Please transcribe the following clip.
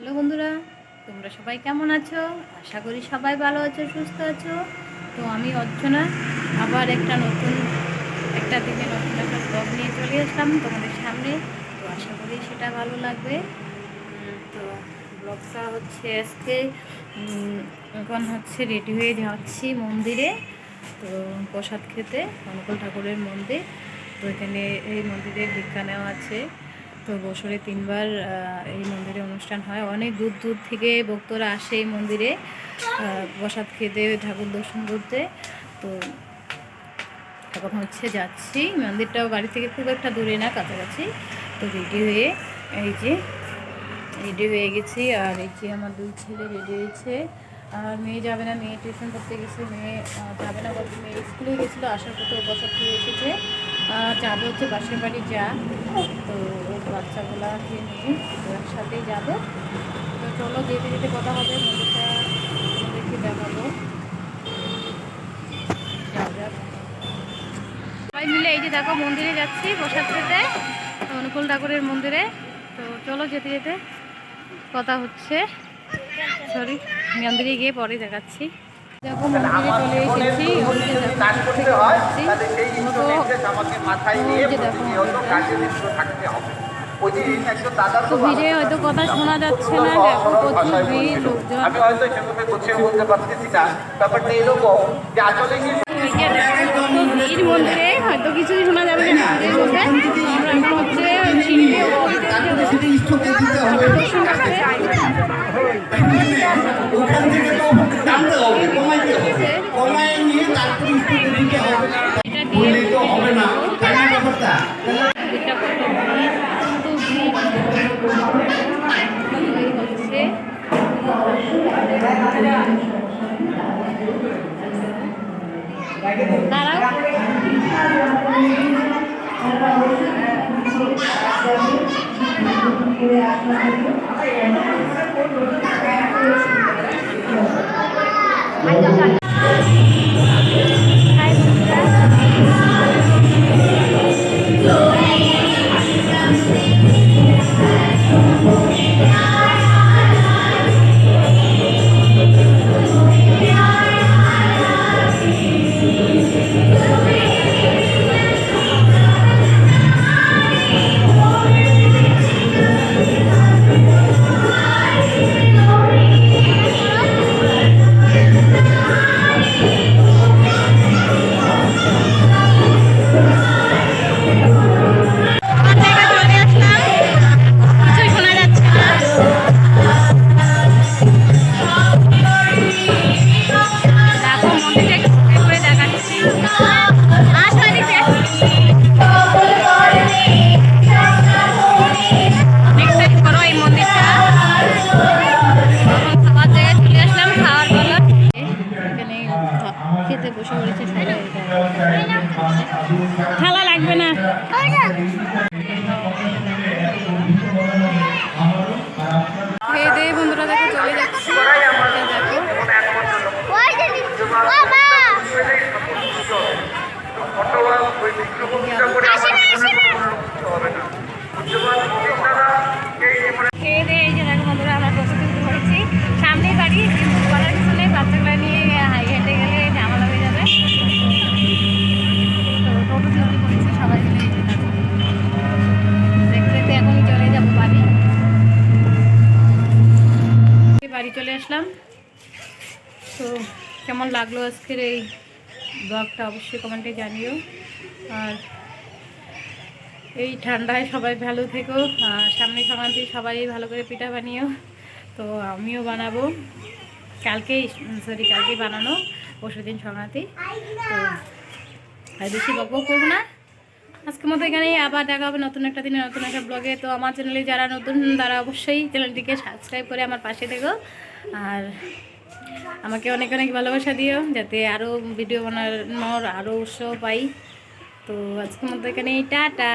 Hello বন্ধুরা, তোমরা সবাই কেমন আছো? আশা করি সবাই ভালো আছো, সুস্থ আছো। তো আমি অর্চনা আবার একটা নতুন একটা ব্লগ নিয়ে চলে আসলাম তোমাদের সামনে। তো আশা করি সেটা ভালো লাগবে। তো ব্লগটা হচ্ছে আজকে এখন হচ্ছে রেডি হয়ে যাচ্ছি মন্দিরে। তো প্রসাদ খেতে, অনুকূল ঠাকুরের মন্দির। তো এখানে এই মন্দিরে দীক্ষা নেওয়া আছে। তো বছরে 3বার এই মন্দিরে অনুষ্ঠান হয়। অনেক দূর দূর থেকে ভক্তরা আসে এই মন্দিরে প্রসাদ খেতে, ঠাকুর দর্শন করতে। তো এখন হচ্ছে যাচ্ছি, মন্দিরটাও বাড়ি থেকে খুব একটা দূরে না, কাছাকাছি। তো রেডি হয়ে গেছি। আর এই যে আমার 2 ছেলে রেডি হয়েছে। আর মেয়ে যাবে না, মেয়ে টিউশন করতে গেছে। মেয়ে যাবে না বলতে, মেয়ে স্কুলে গেছিলো, আসার পথে প্রসাদ খেয়ে এসেছে। যাবে হচ্ছে পাশের বাড়ি যা। তো বাচ্চাগুলাকে নিয়ে একসাথেই যাবো। তো চলো, যেতে যেতে কথা হবে, মন্দিরটা দেখে দেখাবো। সবাই মিলে এই যে দেখো মন্দিরে যাচ্ছি প্রসাদ খেতে, অনুকূল ঠাকুরের মন্দিরে। তো চলো, যেতে যেতে কথা হচ্ছে। সরি, মন্দিরে গিয়ে পরে দেখাচ্ছি। দেখো মন্দিরে চলে এসেছি। তো ভিড়ে হয়তো কথা শোনা যাচ্ছে না, দেখো প্রচুর ভিড়, লোকজন। আমি হয়তো সেভাবে গুছিয়ে বলতে পারতেছি না, ব্যাপারটা এরকম যে আসলে ভিড় মন্দিরে হয়তো কিছুই শোনা যাবে না। আমরা এখন হচ্ছে খেতে বসে পড়েছে সবাই। থালা লাগবে না। খেয়ে দিয়ে বন্ধুরা দেখো চলে যাচ্ছি। খেয়ে দিয়ে এই যে দেখো বন্ধুরা, আমরা প্রস্তুতি করেছি। সামনেই বাড়ি, কিন্তু বলার কিছু নেই, বাচ্চাগুলো নিয়ে হেঁটে গেলে ঝামেলা হয়ে যাবে। তো টোটো ডিউটি করেছে সবাই মিলে। দেখতে দেখতে এখনই চলে যাবো বাড়ি। বাড়ি চলে আসলাম। তো কেমন লাগলো আজকের এই ব্লগটা অবশ্যই কমেন্টে জানিও। আর এই ঠান্ডায় সবাই ভালো থেকো। সামনে সংক্রান্তি সবাই ভালো করে পিঠা বানিও। তো আমিও বানাবো, কালকেই বানানো, পরশুদিন সংক্রান্তি। তো আর বেশি বকবক করবো না, আজকের মতো এখানেই। আবার দেখা হবে নতুন একটা দিনে, নতুন একটা ব্লগে। তো আমার চ্যানেলে যারা নতুন, তারা অবশ্যই চ্যানেলটিকে সাবস্ক্রাইব করে আমার পাশে থেকো। আর আমাকে অনেক অনেক ভালোবাসা দিও, যাতে আরও ভিডিও বানানোর আরও উৎসাহ পাই। তো আজকের মতো এখানেই, টাটা।